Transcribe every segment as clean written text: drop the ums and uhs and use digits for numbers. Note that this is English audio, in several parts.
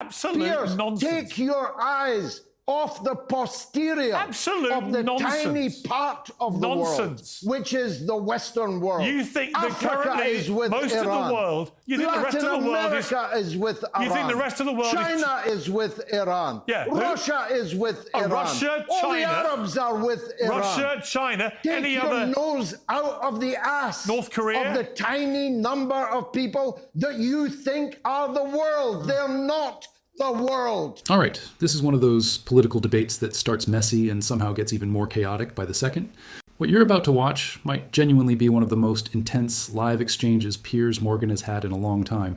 Absolute Piers, nonsense. take your eyes off the posterior of the tiny part of the world, which is the Western world. You think that Africa currently is with most Iran. of the world, you think the rest of the world is with Iran. You think the rest of the world China is with Iran. Yeah, Russia is with Iran. Russia, All China, the Arabs are with Iran. Russia, China, Take any your other nose out of the ass North Korea of the tiny number of people that you think are the world. They're not the world. All right, this is one of those political debates that starts messy and somehow gets even more chaotic by the second. What you're about to watch might genuinely be one of the most intense live exchanges Piers Morgan has had in a long time,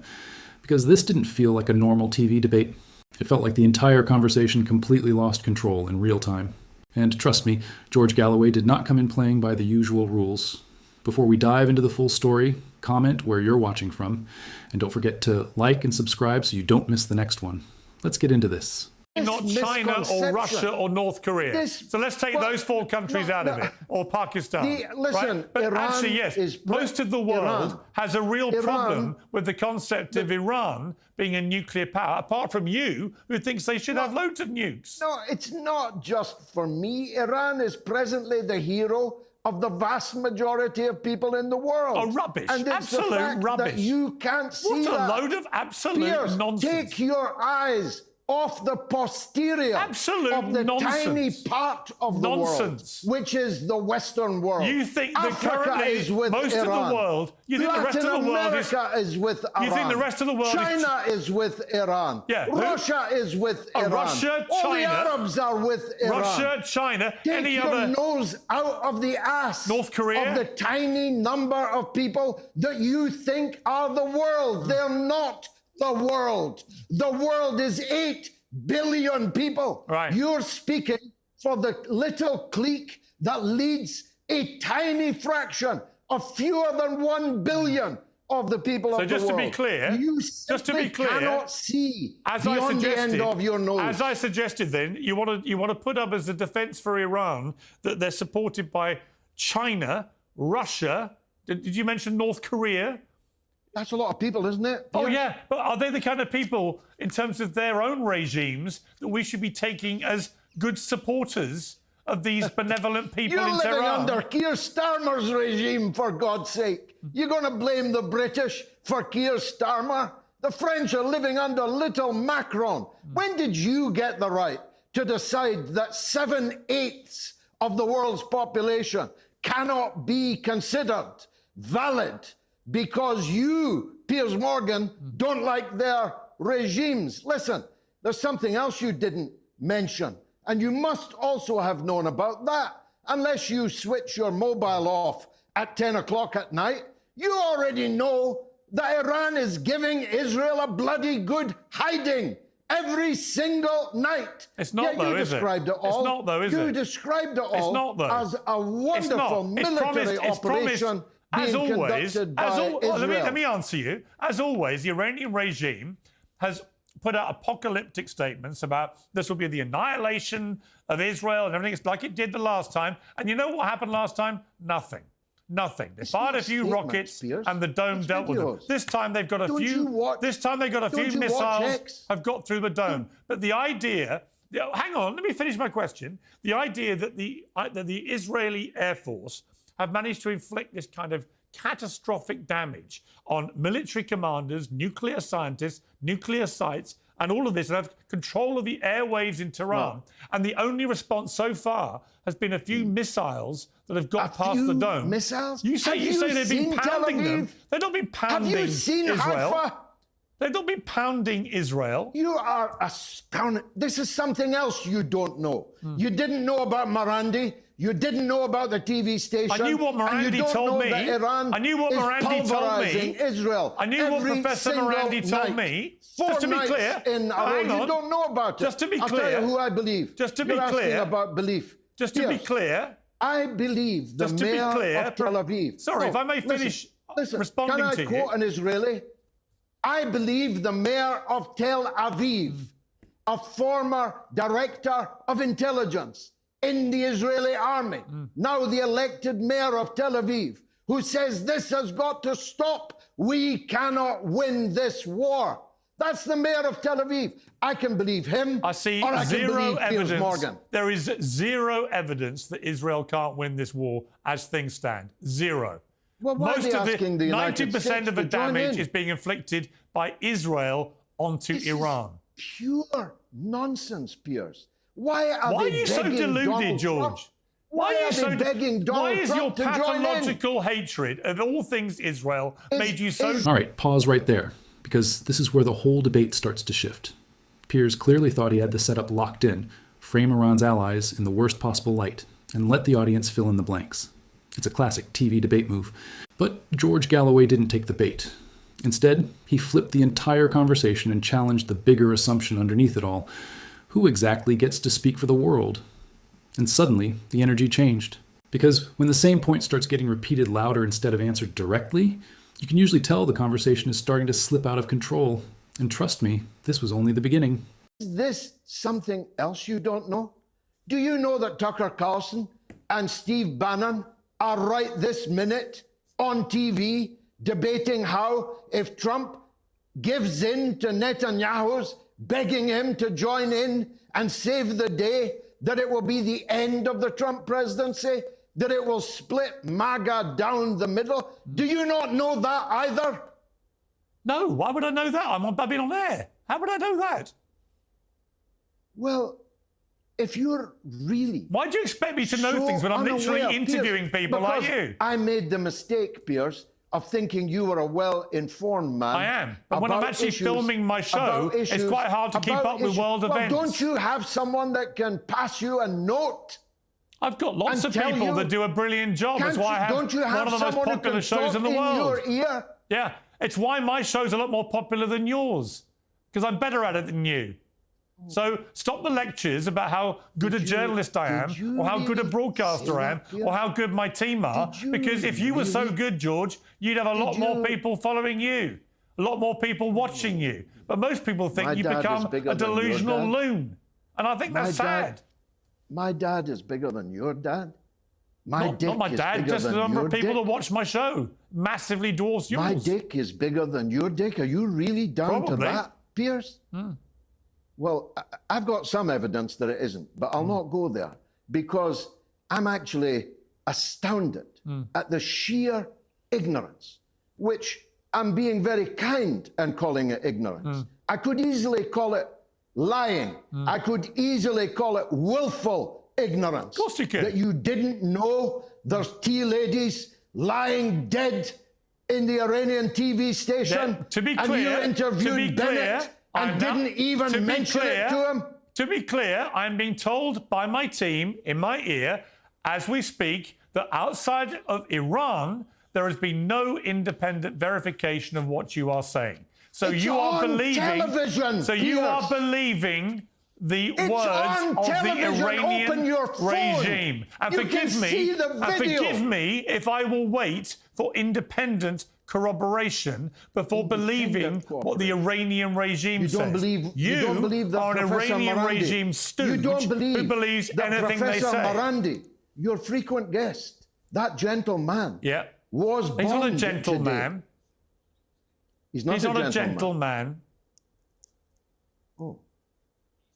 because this didn't feel like a normal TV debate. It felt like the entire conversation completely lost control in real time. And trust me, George Galloway did not come in playing by the usual rules. Before we dive into the full story, comment where you're watching from, and don't forget to like and subscribe so you don't miss the next one. Let's get into this. Not China or Russia or North Korea. So let's take those four countries out of it, or Pakistan. Listen, right? But Iran actually, yes, most of the world has a real problem with the concept of Iran being a nuclear power, apart from you, who thinks they should have loads of nukes. No, it's not just for me. Iran is presently the hero of the vast majority of people in the world. Oh, rubbish. And it's absolute the fact rubbish. That you can't see what a that. load of absolute Piers, nonsense. Take your eyes off the posterior of the tiny part of the world, which is the Western world. You think that Africa currently is with most Iran. of the world, you think the rest of the world is with Iran. You think the rest of the world China is with Iran. Yeah, Russia is with Iran. Russia, All China, the Arabs are with Iran. Russia, China, Take any your other nose out of the ass North Korea of the tiny number of people that you think are the world. They're not the world. The world is 8 billion people. Right. You're speaking for the little clique that leads a tiny fraction of fewer than 1 billion of the people of the world. So just to be clear, you cannot see beyond the end of your nose. As I suggested, then you want to put up as a defence for Iran that they're supported by China, Russia. Did you mention North Korea? That's a lot of people, isn't it? Oh, yeah. But are they the kind of people, in terms of their own regimes, that we should be taking as good supporters of these benevolent people in Tehran? You're living under Keir Starmer's regime, for God's sake. You're going to blame the British for Keir Starmer? The French are living under little Macron. When did you get the right to decide that 7/8 of the world's population cannot be considered valid because you, Piers Morgan, don't like their regimes? Listen, there's something else you didn't mention, and you must also have known about that. Unless you switch your mobile off at 10 o'clock at night, you already know that Iran is giving Israel a bloody good hiding every single night. It's not, though, is it? It's not, though, is it? You described it all it's not, though. as a wonderful military operation as being always, conducted by Israel. Let me answer you. As always, the Iranian regime has put out apocalyptic statements about this will be the annihilation of Israel and everything. It's like it did the last time. And you know what happened last time? Nothing. Nothing. They fired a few rockets, Piers, and the dome dealt with them. This time they've got a few. This time they've got a few missiles have got through the dome. But the idea. Hang on. Let me finish my question. The idea that the Israeli Air Force have managed to inflict this kind of catastrophic damage on military commanders, nuclear scientists, nuclear sites, and all of this, and have control of the airwaves in Tehran. No. And the only response so far has been a few missiles that have got past the dome. Missiles? You say they've been pounding them. They've not been pounding Have you seen Israel. Haifa? They've not been pounding Israel. You are astounded. This is something else you don't know. You didn't know about Marandi. You didn't know about the TV station. I knew what Marandi told me. I knew what Marandi told me. Israel. I knew what Professor Marandi told me. Just to be clear, hang on. You don't know about it. Just to be clear, I'll tell you who I believe. Just to be You're clear, asking about belief. Just to be clear, I believe the mayor of Tel Aviv. Sorry, if I may finish responding to you. Can I quote an Israeli? I believe the mayor of Tel Aviv, a former director of intelligence in the Israeli army, now the elected mayor of Tel Aviv, who says this has got to stop. We cannot win this war. That's the mayor of Tel Aviv. I can believe him. I see or I can zero believe Piers evidence. Morgan. There is zero evidence that Israel can't win this war as things stand. Zero. Well, why Most are of they asking the United 90% States of the to join damage in? is being inflicted by Israel onto This Iran. is pure nonsense, Piers. Why are Why are they you so begging deluded, Donald George? Trump? Why are are you so they begging Donald Why is your Trump to join in? pathological hatred of all things Israel made you so? All right, pause right there, because this is where the whole debate starts to shift. Piers clearly thought he had the setup locked in, frame Iran's allies in the worst possible light, and let the audience fill in the blanks. It's a classic TV debate move. But George Galloway didn't take the bait. Instead, he flipped the entire conversation and challenged the bigger assumption underneath it all. Who exactly gets to speak for the world? And suddenly, the energy changed. Because when the same point starts getting repeated louder instead of answered directly, you can usually tell the conversation is starting to slip out of control. And trust me, this was only the beginning. Is this something else you don't know? Do you know that Tucker Carlson and Steve Bannon are right this minute on TV debating how, if Trump gives in to Netanyahu's begging him to join in and save the day, that it will be the end of the Trump presidency, that it will split MAGA down the middle? Do you not know that either? No, why would I know that? I've been on air. How would I know that? Well, if you're really... Why do you expect me to know so things when I'm literally unaware, interviewing Piers, people like because you? I made the mistake, Piers, of thinking you were a well-informed man. I am. But when I'm actually filming my show, it's quite hard to keep up with world events. Don't you have someone that can pass you a note? I've got lots of and tell people you- that do a brilliant job. That's why I have Don't you one have of the most someone who popular can shows in talk the world. your ear? Yeah, it's why my show's a lot more popular than yours, because I'm better at it than you. So stop the lectures about how good a journalist I am, or how good a broadcaster I am, or how good my team are, because if you were so good, George, you'd have a lot more people following you, a lot more people watching you. But most people think My you dad is become bigger a than your delusional dad. loon. And I think that's sad. My dad is bigger than your dad. My Not dick my is dad, bigger just the than number your of people dick. that watch my show massively dwarfs yours. My dick is bigger than your dick. Are you really down Probably. to that, Piers? Well, I've got some evidence that it isn't, but I'll not go there because I'm actually astounded at the sheer ignorance, which I'm being very kind and calling it ignorance. I could easily call it lying. I could easily call it willful ignorance. Of course you could. That you didn't know there's tea ladies lying dead in the Iranian TV station. Yeah, to be and clear, you interviewed Bennett and didn't even mention it to him. To be clear, I'm being told by my team in my ear as we speak that outside of Iran, there has been no independent verification of what you are saying. So It's you are on believing. television, So you are Piers. believing the It's words on of the television. Iranian Open your phone. regime. And You forgive can me. see the And video. forgive me if I will wait for independent corroboration before believing what the Iranian regime says. You don't believe that are an Professor Iranian Marandi. regime stooge You don't believe who believes that anything Professor they say. Marandi, your frequent guest, that gentleman, Yeah. was bombed He's not a today. gentleman. He's not, He's a, not a gentleman. gentleman. Oh.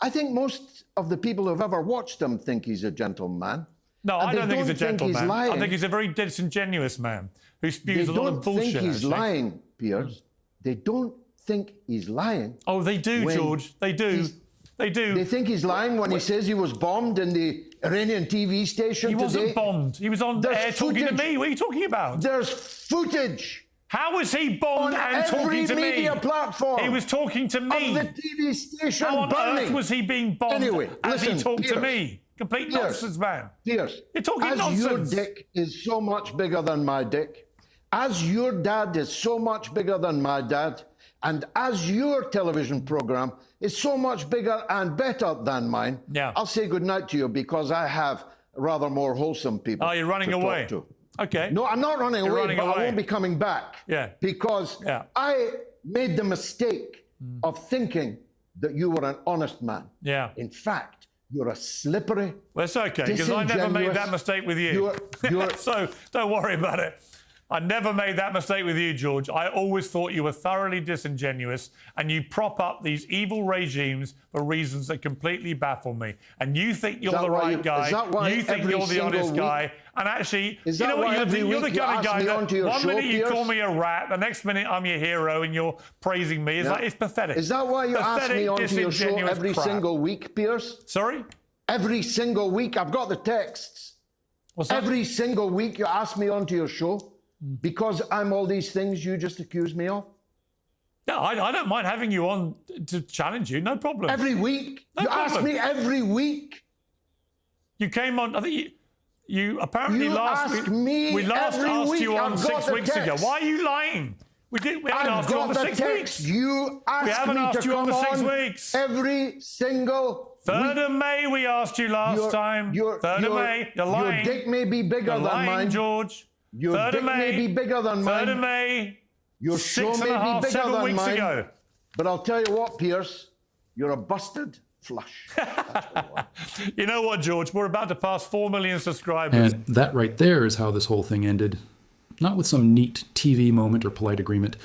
I think most of the people who've ever watched him think he's a gentleman. No, And I they don't think he's a don't think he's gentleman. I lying. think he's a very disingenuous man who They spews a lot don't of bullshit. think he's actually. lying, Piers. They don't think he's lying. Oh, they do, when George. They do. he's- They do. They think he's lying when he says he was bombed in the Iranian TV station He today. wasn't bombed. He was on There's air talking to footage. me. What are you talking about? There's footage How was he bombed on and every talking to me? media platform He was talking to me. of the TV station How on burning. earth was he being bombed Anyway, as he listen, talked to Piers. me? Complete Piers. nonsense, man. Piers, You're talking as nonsense. your dick is so much bigger than my dick, as your dad is so much bigger than my dad, and as your television program is so much bigger and better than mine, Yeah. I'll say goodnight to you because I have rather more wholesome people. Oh, you're running to away. Talk to. Okay. No, I'm not running away, running but away. I won't be coming back. Yeah. Because Yeah. I made the mistake of thinking that you were an honest man. Yeah. In fact, you're a slippery, Well, it's okay, because I never made that disingenuous- mistake with you. You're So don't worry about it. I never made that mistake with you, George. I always thought you were thoroughly disingenuous and you prop up these evil regimes for reasons that completely baffle me. And you think you're the right guy. You think you're the honest guy. And actually, you know what? You're the kind of guy that one minute you call me a rat, the next minute I'm your hero and you're praising me. It's like, it's pathetic. Is that why you ask me onto your show every single week, Piers? Sorry? Every single week. I've got the texts. What's that? Every single week you ask me onto your show because I'm all these things you just accused me of. Yeah, I don't mind having you on to challenge you. No problem. Every week. You ask me every week. You came on, I think you apparently You last ask week. me We last every asked week. you on I've got 6 the weeks ago. text. Why are you lying? We haven't asked you on the 6 weeks. You We asked haven't me asked to you on come the 6 on weeks. every single 3rd week. of May we asked you last time. 3rd of May. You're lying. Your dick may be bigger You're than lying, mine. George. Your 3rd dick of May. may be bigger than 3rd mine. of May. Your show may be bigger 7 than weeks mine. ago. But I'll tell you what, Piers, you're a busted flush. You know what, George? We're about to pass 4 million subscribers. And that right there is how this whole thing ended. Not with some neat TV moment or polite agreement,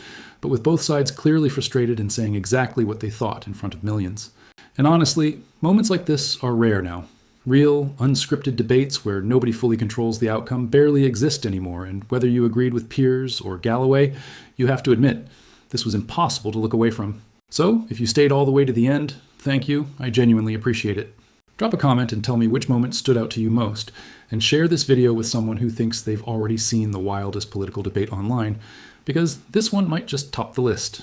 but with both sides clearly frustrated and saying exactly what they thought in front of millions. And honestly, moments like this are rare now. Real, unscripted debates where nobody fully controls the outcome barely exist anymore, and whether you agreed with Piers or Galloway, you have to admit, this was impossible to look away from. So, if you stayed all the way to the end, thank you, I genuinely appreciate it. Drop a comment and tell me which moment stood out to you most, and share this video with someone who thinks they've already seen the wildest political debate online, because this one might just top the list.